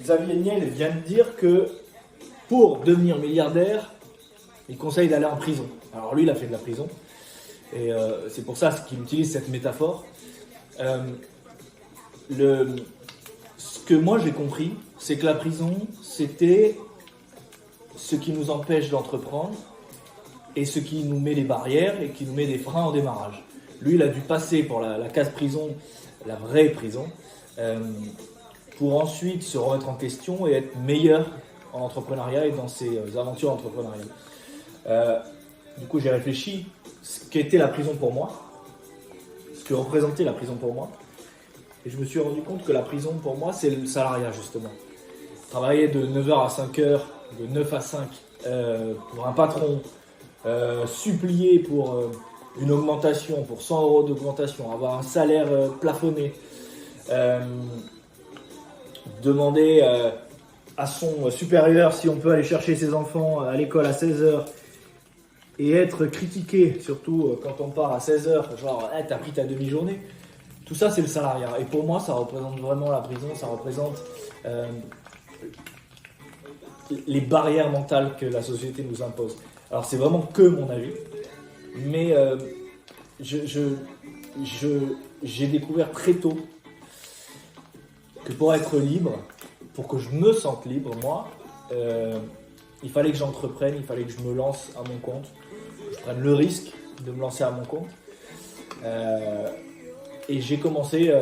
Xavier Niel vient de dire que pour devenir milliardaire, il conseille d'aller en prison. Alors lui, il a fait de la prison. Et c'est pour ça qu'il utilise cette métaphore. Ce que moi j'ai compris, c'est que la prison, c'était ce qui nous empêche d'entreprendre et ce qui nous met les barrières et qui nous met des freins en démarrage. Lui, il a dû passer pour la case prison, la vraie prison, pour ensuite se remettre en question et être meilleur en entrepreneuriat et dans ses aventures entrepreneuriales. Du coup, j'ai réfléchi ce qu'était la prison pour moi, ce que représentait la prison pour moi, et je me suis rendu compte que la prison pour moi, c'est le salariat justement. Travailler de 9h à 5h, de 9 à 5 pour un patron, supplier pour une augmentation, pour 100 euros d'augmentation, avoir un salaire plafonné, demander à son supérieur si on peut aller chercher ses enfants à l'école à 16h et être critiqué, surtout quand on part à 16h, genre hey, t'as pris ta demi-journée. Tout ça, c'est le salariat. Et pour moi, ça représente vraiment la prison, ça représente les barrières mentales que la société nous impose. Alors, c'est vraiment que mon avis, mais j'ai découvert très tôt que pour être libre, pour que je me sente libre, moi, il fallait que j'entreprenne, il fallait que je me lance à mon compte, je prenne le risque de me lancer à mon compte. Et j'ai commencé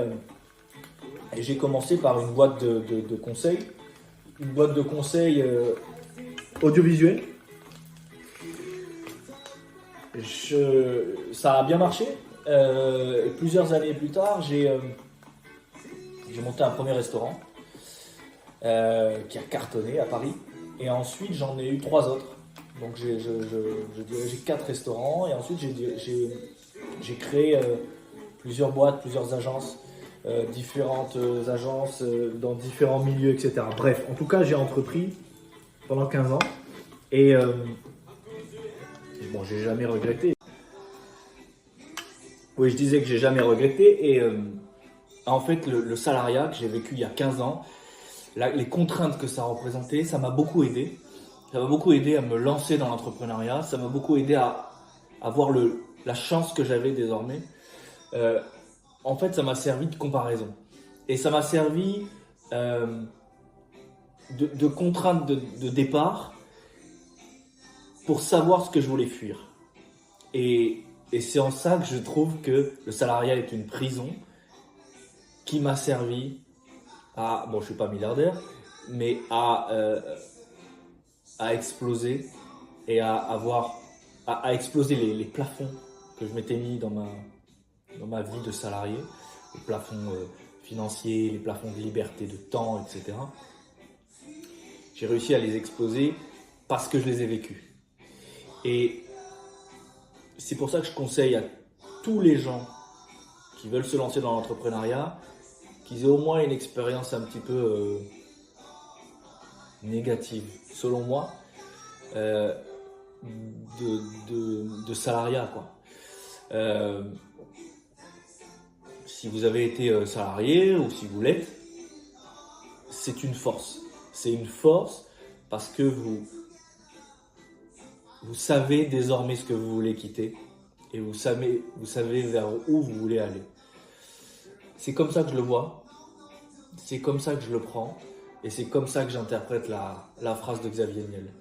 par une boîte de conseils, une boîte de conseils audiovisuelle. Ça a bien marché. Et plusieurs années plus tard, j'ai monté un premier restaurant qui a cartonné à Paris. Et ensuite, j'en ai eu 3 autres. Donc j'ai 4 restaurants. Et ensuite, j'ai créé plusieurs boîtes, plusieurs agences, différentes agences dans différents milieux, etc. Bref, en tout cas, j'ai entrepris pendant 15 ans. Et bon, j'ai jamais regretté. Oui, je disais que j'ai jamais regretté. Et en fait, le salariat que j'ai vécu il y a 15 ans, les contraintes que ça représentait, ça m'a beaucoup aidé. Ça m'a beaucoup aidé à me lancer dans l'entrepreneuriat. Ça m'a beaucoup aidé à avoir la chance que j'avais désormais. En fait, ça m'a servi de comparaison. Et ça m'a servi de contrainte de départ pour savoir ce que je voulais fuir. Et c'est en ça que je trouve que le salariat est une prison qui m'a servi à, bon, je suis pas milliardaire, mais à exploser et à exploser les plafonds que je m'étais mis dans ma vie de salarié, les plafonds financiers, les plafonds de liberté, de temps, etc. J'ai réussi à les exploser parce que je les ai vécus. Et c'est pour ça que je conseille à tous les gens qui veulent se lancer dans l'entrepreneuriat qu'ils aient au moins une expérience un petit peu négative, selon moi, de salariat, quoi. Si vous avez été salarié ou si vous l'êtes, c'est une force. C'est une force parce que vous savez désormais ce que vous voulez quitter et vous savez vers où vous voulez aller. C'est comme ça que je le vois, c'est comme ça que je le prends et c'est comme ça que j'interprète la phrase de Xavier Niel.